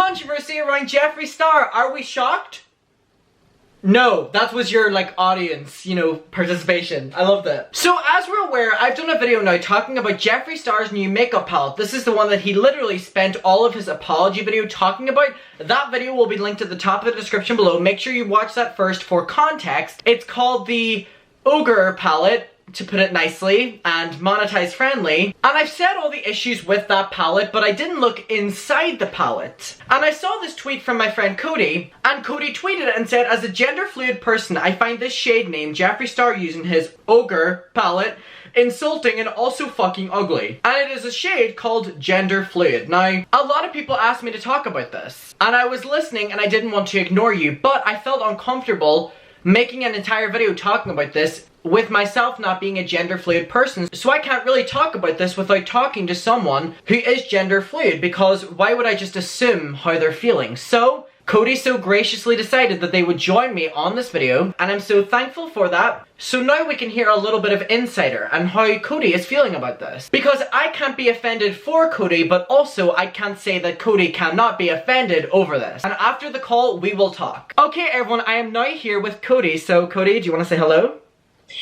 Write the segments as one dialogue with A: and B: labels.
A: controversy around Jeffree Star. Are we shocked? No, that was your, audience, participation. I love that. So, as we're aware, I've done a video now talking about Jeffree Star's new makeup palette. This is the one that he literally spent all of his apology video talking about. That video will be linked at the top of the description below. Make sure you watch that first for context. It's called the Ogre palette, to put it nicely, and monetize friendly. And I've said all the issues with that palette, but I didn't look inside the palette. And I saw this tweet from my friend Cody, and Cody tweeted it and said, as a gender fluid person, I find this shade name Jeffree Star using his Ogre palette insulting and also fucking ugly. And it is a shade called gender fluid. Now, a lot of people asked me to talk about this, and I was listening and I didn't want to ignore you, but I felt uncomfortable making an entire video talking about this with myself not being a gender fluid person. So I can't really talk about this without talking to someone who is gender fluid, because why would I just assume how they're feeling? So Cody so graciously decided that they would join me on this video, and I'm so thankful for that. So now we can hear a little bit of insider and how Cody is feeling about this. Because I can't be offended for Cody, but also I can't say that Cody cannot be offended over this. And after the call, we will talk. Okay everyone, I am now here with Cody. So Cody, do you want to say hello?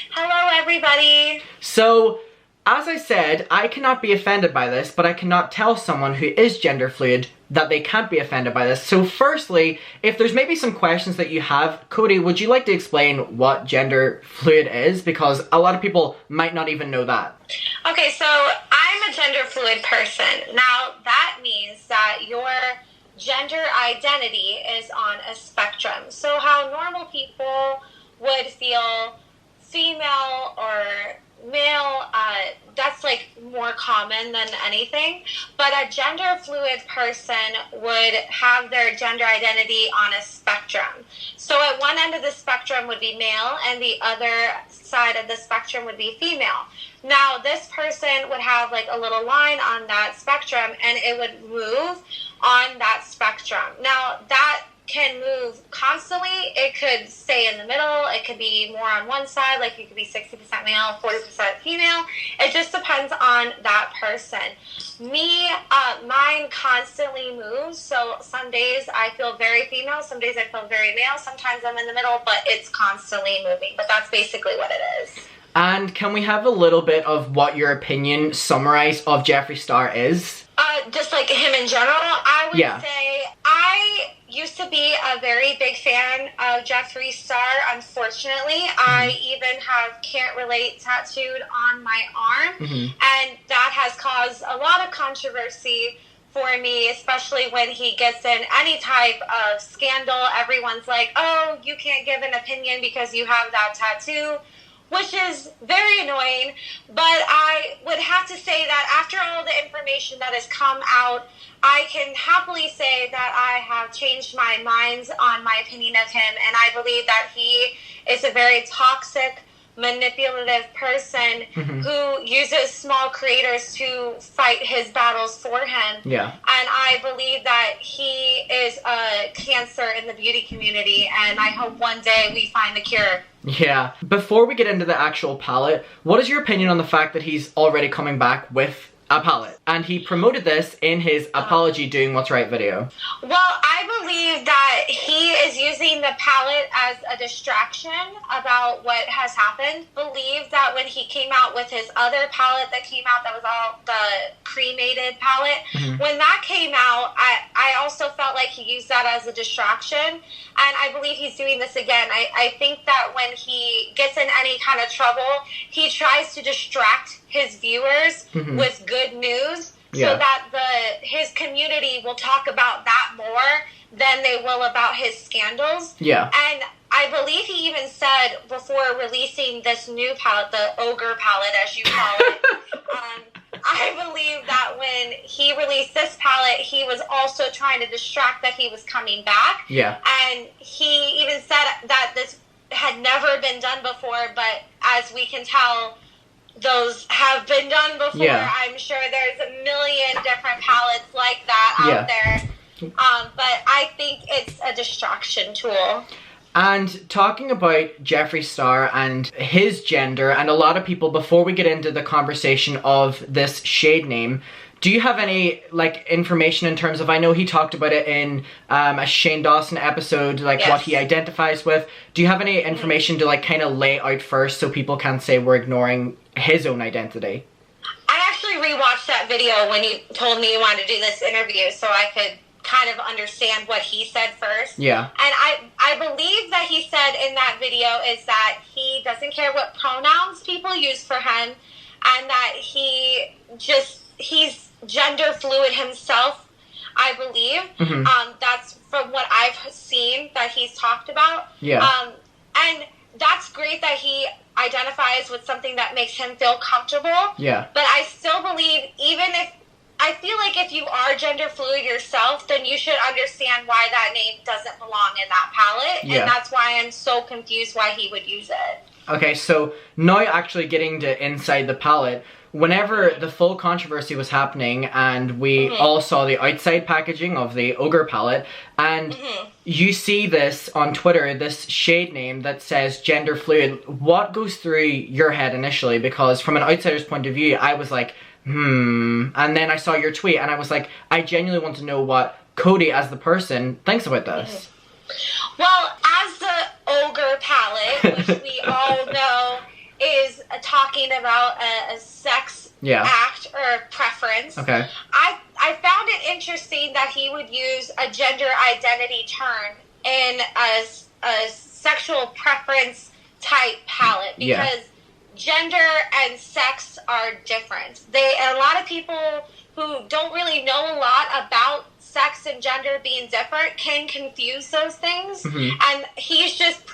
B: Hello everybody!
A: So, as I said, I cannot be offended by this, but I cannot tell someone who is gender fluid that they can't be offended by this. So firstly, if there's maybe some questions that you have, Cody, would you like to explain what gender fluid is? Because a lot of people might not even know that.
B: Okay, so I'm a gender fluid person. Now, that means that your gender identity is on a spectrum. So how normal people would feel female or male, that's more common than anything, but a gender fluid person would have their gender identity on a spectrum. So at one end of the spectrum would be male and the other side of the spectrum would be female. Now this person would have a little line on that spectrum and it would move on that spectrum. Now that can move constantly. It could stay in the middle. It could be more on one side, you could be 60% male, 40% female. It just depends on that person. Me, mine constantly moves. So some days I feel very female, some days I feel very male, sometimes I'm in the middle, but it's constantly moving. But that's basically what it is.
A: And can we have a little bit of what your opinion, summarize, of Jeffree Star is?
B: Just him in general, I would say I used to be a very big fan of Jeffree Star. Unfortunately, I even have "Can't Relate" tattooed on my arm, and that has caused a lot of controversy for me, especially when he gets in any type of scandal. Everyone's like, oh, you can't give an opinion because you have that tattoo, which is very annoying. But I would have to say that after all the information that has come out, I can happily say that I have changed my mind on my opinion of him, and I believe that he is a very toxic, manipulative person who uses small creators to fight his battles for him. Yeah. And I believe that he is a cancer in the beauty community, and I hope one day we find the cure.
A: Yeah. Before we get into the actual palette, what is your opinion on the fact that he's already coming back with a palette? And he promoted this in his apology doing what's right video.
B: Well, I believe that he is using the palette as a distraction about what has happened. Believe that when he came out with his other palette that came out, that was all the cremated palette, when that came out, I also felt like he used that as a distraction, and I believe he's doing this again. I think that when he gets in any kind of trouble, he tries to distract his viewers with good news, so that his community will talk about that more than they will about his scandals. Yeah. And I believe he even said before releasing this new palette, the Ogre palette as you call it, I believe that when he released this palette, he was also trying to distract that he was coming back. Yeah. And he even said that this had never been done before, but as we can tell, those have been done before. Yeah. I'm sure there's a million different palettes like that out there. But I think it's a distraction tool.
A: And talking about Jeffree Star and his gender, and a lot of people, before we get into the conversation of this shade name, Do you have any, like, information in terms of, I know he talked about it in a Shane Dawson episode, like,
B: Yes.
A: what he identifies with. Do you have any information to, like, kind of lay out first so people can't say we're ignoring his own identity?
B: I actually rewatched that video when you told me you wanted to do this interview so I could kind of understand what he said first.
A: Yeah.
B: And I believe that he said in that video is that he doesn't care what pronouns people use for him, and that he's gender fluid himself, I believe. That's from what I've seen that he's talked about.
A: Yeah.
B: And that's great that he identifies with something that makes him feel comfortable.
A: Yeah.
B: But I still believe, I feel like if you are gender fluid yourself, then you should understand why that name doesn't belong in that palette.
A: Yeah.
B: And that's why I'm so confused why he would use it.
A: Okay, so now actually getting to inside the palette, whenever the full controversy was happening and we all saw the outside packaging of the Ogre palette, and you see this on Twitter, this shade name that says gender fluid, what goes through your head initially? Because from an outsider's point of view, I was like, and then I saw your tweet and I was like, I genuinely want to know what Cody as the person thinks about this.
B: Well, as the Ogre palette, which we all know is talking about a sex act or preference,
A: Okay.
B: I found it interesting that he would use a gender identity term in a sexual preference type palette, because gender and sex are different. A lot of people who don't really know a lot about sex and gender being different can confuse those things, and he's just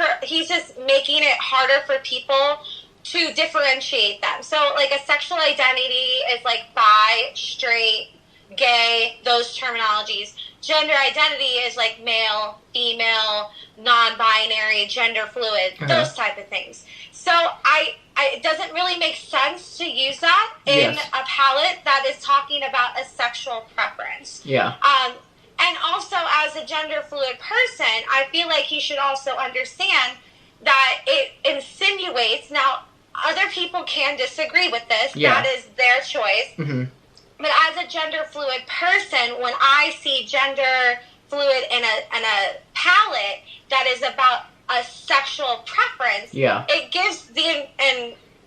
B: making it harder for people to differentiate them. So, like, a sexual identity is like bi, straight, gay, those terminologies. Gender identity is like male, female, non-binary, gender fluid, those type of things. So it doesn't really make sense to use that in a palette that is talking about a sexual preference.
A: Yeah.
B: And also, as a gender fluid person, I feel like he should also understand that it insinuates, now other people can disagree with this, that is their choice, but as a gender fluid person, when I see gender fluid in a palette that is about a sexual preference, it gives the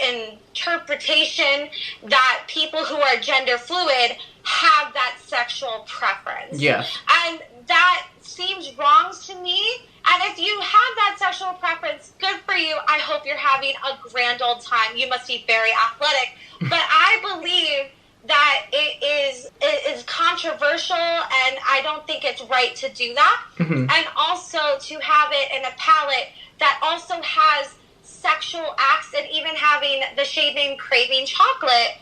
B: interpretation that people who are gender fluid have that sexual preference.
A: Yes.
B: And that seems wrong to me. And if you have that sexual preference, good for you. I hope you're having a grand old time. You must be very athletic. But I believe that it is controversial, and I don't think it's right to do that. And also to have it in a palette that also has sexual acts, and even having the shade name Craving Chocolate,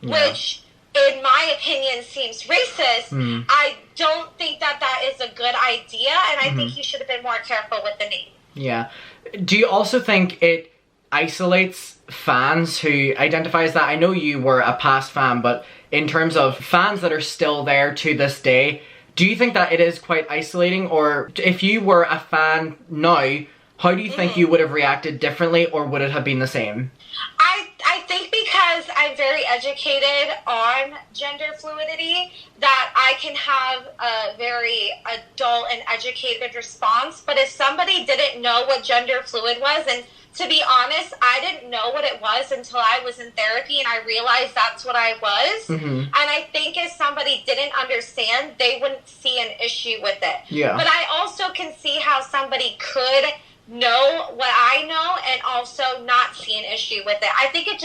B: which in my opinion seems racist. I don't think that is a good idea, and I think he should have been more careful with the name. Yeah.
A: Do you also think it isolates fans who identify as that? I know you were a past fan, but in terms of fans that are still there to this day, do you think that it is quite isolating? Or if you were a fan now, how do you think you would have reacted differently, or would it have been the same?
B: I think because I'm very educated on gender fluidity, that I can have a very adult and educated response. But if somebody didn't know what gender fluid was, and to be honest, I didn't know what it was until I was in therapy and I realized that's what I was. And I think if somebody didn't understand, they wouldn't see an issue with it. But I also can see how somebody could know what I know and also not see an issue with it. I think it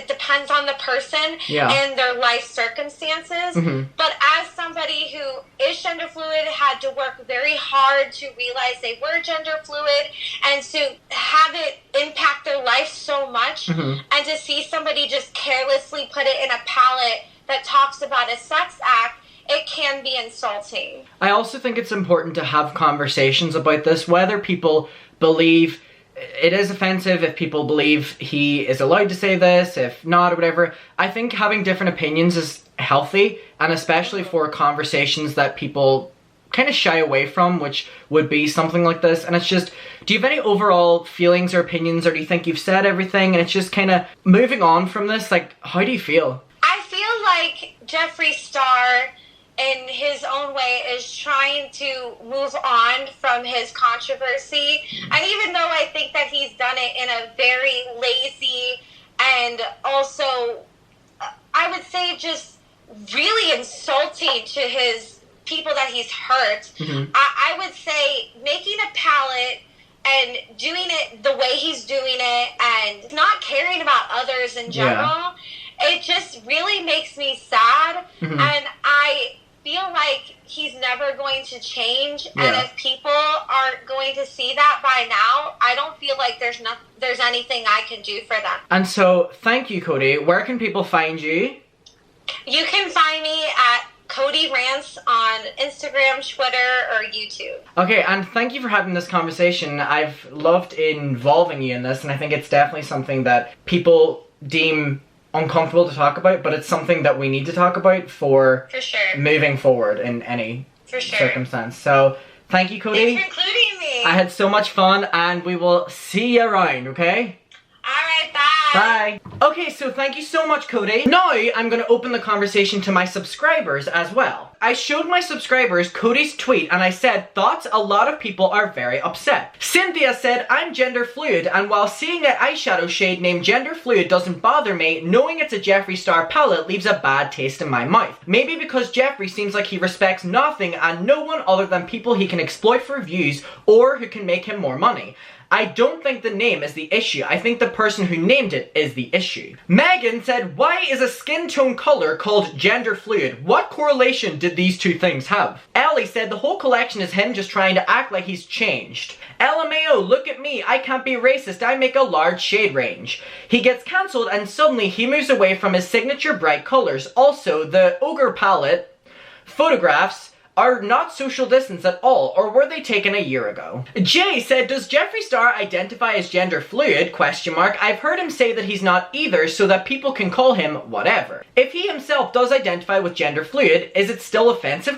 B: depends on the person and their life circumstances. But as somebody who is gender fluid, had to work very hard to realize they were gender fluid, and to have it impact their life so much, and to see somebody just carelessly put it in a palette that talks about a sex act, it can be insulting.
A: I also think it's important to have conversations about this, whether people believe it is offensive, if people believe he is allowed to say this, if not, or whatever. I think having different opinions is healthy, and especially for conversations that people kind of shy away from, which would be something like this. And it's just, do you have any overall feelings or opinions, or do you think you've said everything and it's just kind of moving on from this? Like, how do you feel?
B: I feel like Jeffree Star, in his own way, is trying to move on from his controversy. And even though I think that he's done it in a very lazy and also, I would say, just really insulting to his people that he's hurt, I would say making a palette and doing it the way he's doing it and not caring about others in general, it just really makes me sad. And I feel like he's never going to change, and if people aren't going to see that by now, I don't feel like there's anything I can do for them.
A: And so, thank you, Cody. Where can people find you?
B: You can find me at Cody Rants on Instagram, Twitter, or YouTube.
A: Okay, and thank you for having this conversation. I've loved involving you in this, and I think it's definitely something that people deem uncomfortable to talk about, but it's something that we need to talk about for
B: sure,
A: moving forward in any circumstance. So, thank you, Cody.
B: Thanks for including me.
A: I had so much fun, and we will see you around, okay?
B: Alright, bye.
A: Bye. Okay, so thank you so much, Cody. Now, I'm gonna open the conversation to my subscribers as well. I showed my subscribers Cody's tweet and I said, thoughts, a lot of people are very upset. Cynthia said, I'm gender fluid, and while seeing an eyeshadow shade named gender fluid doesn't bother me, knowing it's a Jeffree Star palette leaves a bad taste in my mouth. Maybe because Jeffree seems like he respects nothing and no one other than people he can exploit for views or who can make him more money. I don't think the name is the issue. I think the person who named it is the issue. Megan said, why is a skin tone color called gender fluid? What correlation did these two things have? Ellie said, the whole collection is him just trying to act like he's changed. LMAO, look at me. I can't be racist. I make a large shade range. He gets cancelled and suddenly he moves away from his signature bright colors. Also, the Ogre palette photographs are not social distance at all, or were they taken a year ago? Jay said, does Jeffree Star identify as gender fluid? I've heard him say that he's not either, so that people can call him whatever. If he himself does identify with gender fluid, is it still offensive?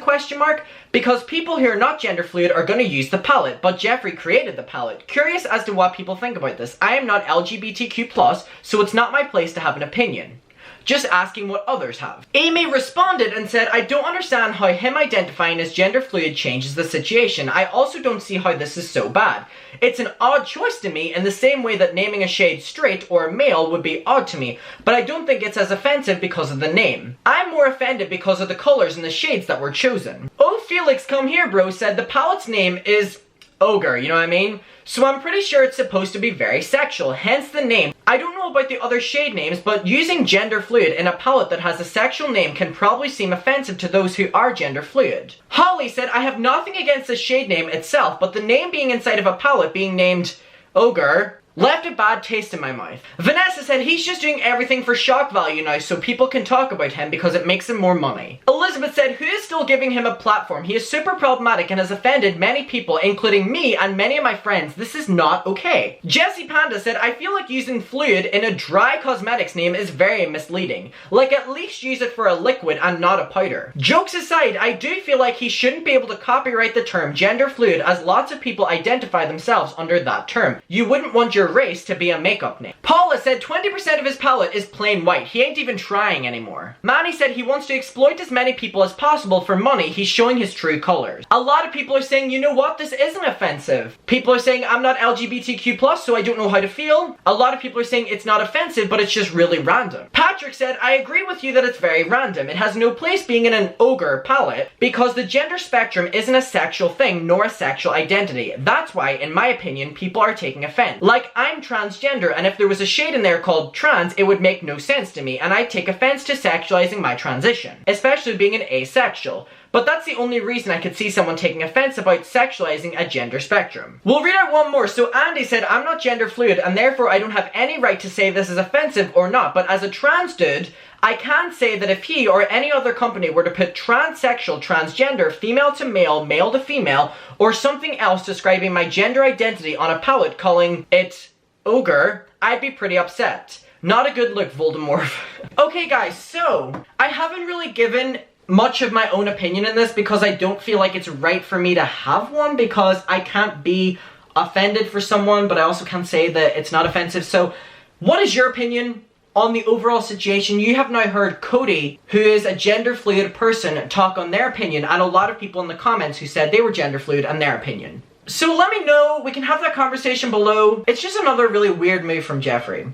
A: Because people who are not gender fluid are going to use the palette, but Jeffree created the palette. Curious as to what people think about this. I am not LGBTQ+, so it's not my place to have an opinion. Just asking what others have. Amy responded and said, I don't understand how him identifying as gender fluid changes the situation. I also don't see how this is so bad. It's an odd choice to me in the same way that naming a shade straight or male would be odd to me, but I don't think it's as offensive because of the name. I'm more offended because of the colors and the shades that were chosen. Oh, Felix, come here, bro, said the palette's name is Ogre, you know what I mean? So I'm pretty sure it's supposed to be very sexual, hence the name. I don't know about the other shade names, but using gender fluid in a palette that has a sexual name can probably seem offensive to those who are gender fluid. Holly said, I have nothing against the shade name itself, but the name being inside of a palette being named Ogre left a bad taste in my mouth. Vanessa said he's just doing everything for shock value now so people can talk about him because it makes him more money. Elizabeth said, who is still giving him a platform? He is super problematic and has offended many people, including me and many of my friends. This is not okay. Jessie Panda said, I feel like using fluid in a dry cosmetics name is very misleading. Like, at least use it for a liquid and not a powder. Jokes aside, I do feel like he shouldn't be able to copyright the term gender fluid as lots of people identify themselves under that term. You wouldn't want your race to be a makeup name. Paula said 20% of his palette is plain white. He ain't even trying anymore. Manny said he wants to exploit as many people as possible for money. He's showing his true colors. A lot of people are saying, you know what, this isn't offensive. People are saying, I'm not LGBTQ+, so I don't know how to feel. A lot of people are saying it's not offensive, but it's just really random. Patrick said, I agree with you that it's very random. It has no place being in an ogre palette because the gender spectrum isn't a sexual thing nor a sexual identity. That's why, in my opinion, people are taking offense. Like, I'm transgender, and if there was a shade in there called trans, it would make no sense to me, and I'd take offense to sexualizing my transition, especially being an asexual. But that's the only reason I could see someone taking offense about sexualizing a gender spectrum. We'll read out one more. So Andy said, I'm not gender fluid, and therefore I don't have any right to say this is offensive or not, but as a trans dude, I can say that if he or any other company were to put transsexual, transgender, female to male, male to female, or something else describing my gender identity on a palette calling it ogre, I'd be pretty upset. Not a good look, Voldemort. Okay guys, so I haven't really given much of my own opinion in this because I don't feel like it's right for me to have one because I can't be offended for someone, but I also can't say that it's not offensive. So what is your opinion on the overall situation. You have now heard Cody, who is a gender fluid person, talk on their opinion, and a lot of people in the comments who said they were gender fluid and their opinion. So let me know, we can have that conversation below. It's just another really weird move from Jeffree.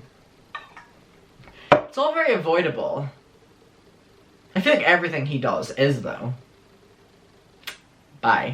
A: It's all very avoidable. I feel like everything he does is, though. Bye.